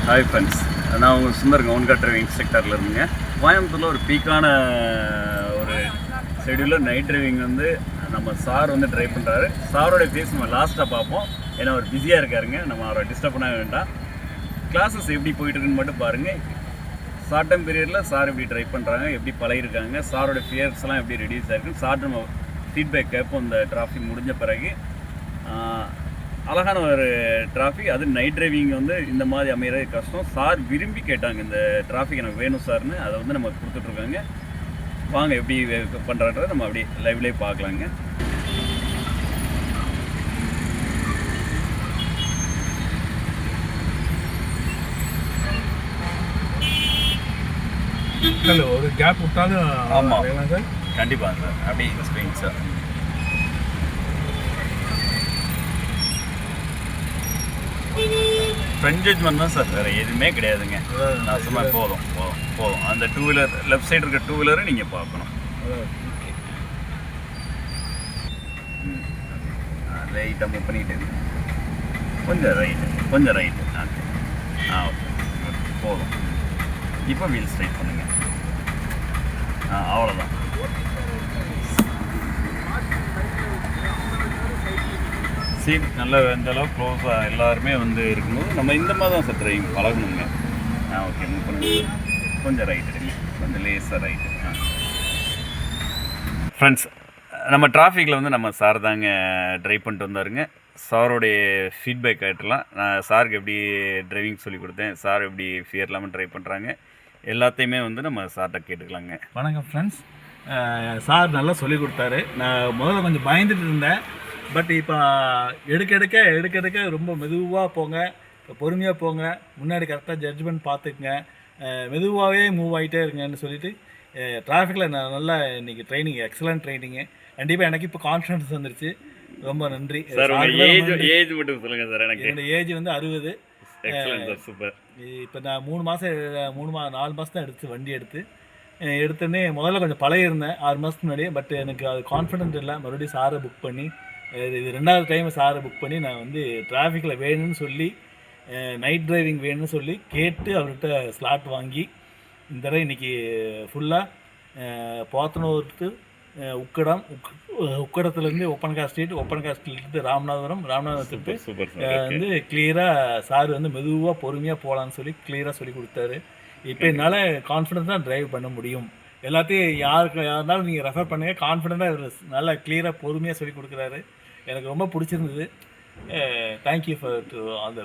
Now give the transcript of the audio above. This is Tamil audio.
ஹாய் ஃப்ரெண்ட்ஸ், நான் உங்கள் சுந்தருங்க ஓன்கார் டிரைவிங் இன்ஸ்ட்ரக்டரில் இருந்துங்க. கோயம்புத்தூரில் ஒரு பீக்கான ஒரு ஷெடியூலில் நைட் டிரைவிங் வந்து நம்ம சார் வந்து ட்ரைவ் பண்ணுறாரு. சாரோடைய ஃபேஸ் நம்ம லாஸ்ட்டாக பார்ப்போம், ஏன்னா அவர் பிஸியாக இருக்காருங்க. நம்ம அவரை டிஸ்டர்ப் பண்ண வேண்டாம். கிளாஸஸ் எப்படி போயிட்டுருக்குன்னு மட்டும் பாருங்கள். ஷார்ட் டைம் பீரியடில் சார் எப்படி ட்ரைவ் பண்ணுறாங்க, எப்படி பழகிருக்காங்க, சாரோடைய ஃபியர்ஸ்லாம் எப்படி ரெடியூஸ் ஆகிருக்கு, சார் நம்ம ஃபீட்பேக் கேட்போம். இந்த டிராஃபிக் முடிஞ்ச பிறகு அழகான ஒரு டிராஃபிக். அது நைட் டிரைவிங் வந்து இந்த மாதிரி அமைகிறது கஷ்டம். சார் விரும்பி கேட்டாங்க, இந்த டிராஃபிக் எனக்கு வேணும் சார்னு. அதை வந்து நம்ம கொடுத்துட்ருக்காங்க. வாங்க எப்படி பண்ணுறத நம்ம அப்படி லைவ்லேயே பார்க்கலாங்க. ஒரு கேப் விட்டாலும் ஆமாம் சார், கண்டிப்பாக சார். அப்படி ஸ்ப்ரிங் சார் ஃப்ரண்ட் ஜட்ஜ்மெண்ட் தான் சார், வேறு எதுவுமே கிடையாதுங்க. நான் சும்மா போதும் போதும் போதும். அந்த டூ வீலர் லெஃப்ட் சைடு இருக்க டூ வீலரை நீங்கள் பார்க்கணும். ரைட்டாக மூவ் பண்ணிக்கிட்டு கொஞ்சம் ரைட்டு ஓகே போதும். இப்போ வீல் ஸ்ட்ரைட் பண்ணுங்க. அவ்வளோதான். சீட் நல்லா எந்த அளவுக்கு க்ளோஸாக எல்லாருமே வந்து இருக்கும்போது நம்ம இந்த மாதிரி தான் சார் டிரைவிங் பழகணுங்க. ஓகே மூவ் பண்ணுங்க. கொஞ்சம் ரைட்டு எடுங்க, கொஞ்சம் லேஸாக ரைட்டு. ஃப்ரெண்ட்ஸ், நம்ம டிராஃபிக்கில் வந்து நம்ம சார் தாங்க ட்ரைவ் பண்ணிட்டு வந்தாருங்க. சாரோடைய ஃபீட்பேக் ஆகிட்டுலாம் நான் சாருக்கு எப்படி டிரைவிங் சொல்லி கொடுத்தேன், சார் எப்படி ஃபியர் இல்லாமல் ட்ரைவ் பண்ணுறாங்க, எல்லாத்தையுமே வந்து நம்ம சார்கிட்ட கேட்டுக்கலாங்க. வணக்கம் ஃப்ரெண்ட்ஸ். சார் நல்லா சொல்லி கொடுத்தாரு. நான் முதல்ல கொஞ்சம் பயந்துட்டு இருந்தேன். பட் இப்போ எடுக்க ரொம்ப மெதுவாக போங்க, பொறுமையாக போங்க, முன்னாடி கரெக்டாக ஜட்ஜ்மெண்ட் பார்த்துக்குங்க, மெதுவாகவே மூவ் ஆகிட்டே இருங்கன்னு சொல்லிட்டு டிராஃபிக்கில் நான் நல்லா இன்றைக்கி ட்ரைனிங், எக்ஸலண்ட் ட்ரைனிங்கு. கண்டிப்பாக எனக்கு இப்போ கான்ஃபிடன்ஸ் வந்துருச்சு. ரொம்ப நன்றி சார். ஏஜ் மட்டும் சொல்லுங்கள் சார். எனக்கு என்னோடய ஏஜ் வந்து 60. சூப்பர். இப்போ நான் 4 மாதம் தான் வண்டி எடுத்தோடனே முதல்ல கொஞ்சம் பழகிருந்தேன் 6 மாதத்துக்கு முன்னாடியே. பட் எனக்கு அது கான்ஃபிடென்ட் இல்லை. மறுபடியும் சாரை புக் பண்ணி, இது 2வது டைம் சாரை புக் பண்ணி நான் வந்து டிராஃபிக்கில் வேணும்னு சொல்லி, நைட் டிரைவிங் வேணும்னு சொல்லி கேட்டு அவர்கிட்ட ஸ்லாட் வாங்கி இந்த தடவை இன்றைக்கி ஃபுல்லாக போத்தனூர் உக்கடத்துலேருந்து ஒப்பன்கார் ஸ்ட்ரீட்லேருந்து ராமநாதபுரத்துக்கு வந்து கிளியராக சார் வந்து மெதுவாக பொறுமையாக போகலான்னு சொல்லி கிளியராக சொல்லி கொடுத்தாரு. இப்போ என்னால் கான்ஃபிடென்ட்டாக ட்ரைவ் பண்ண முடியும். எல்லாத்தையும் யாருனாலும் நீங்கள் ரெஃபர் பண்ணுங்கள். கான்ஃபிடென்ட்டாக நல்லா கிளியராக பொறுமையாக சொல்லி கொடுக்குறாரு. எனக்கு ரொம்ப பிடிச்சிருந்தது. Thank you for to all the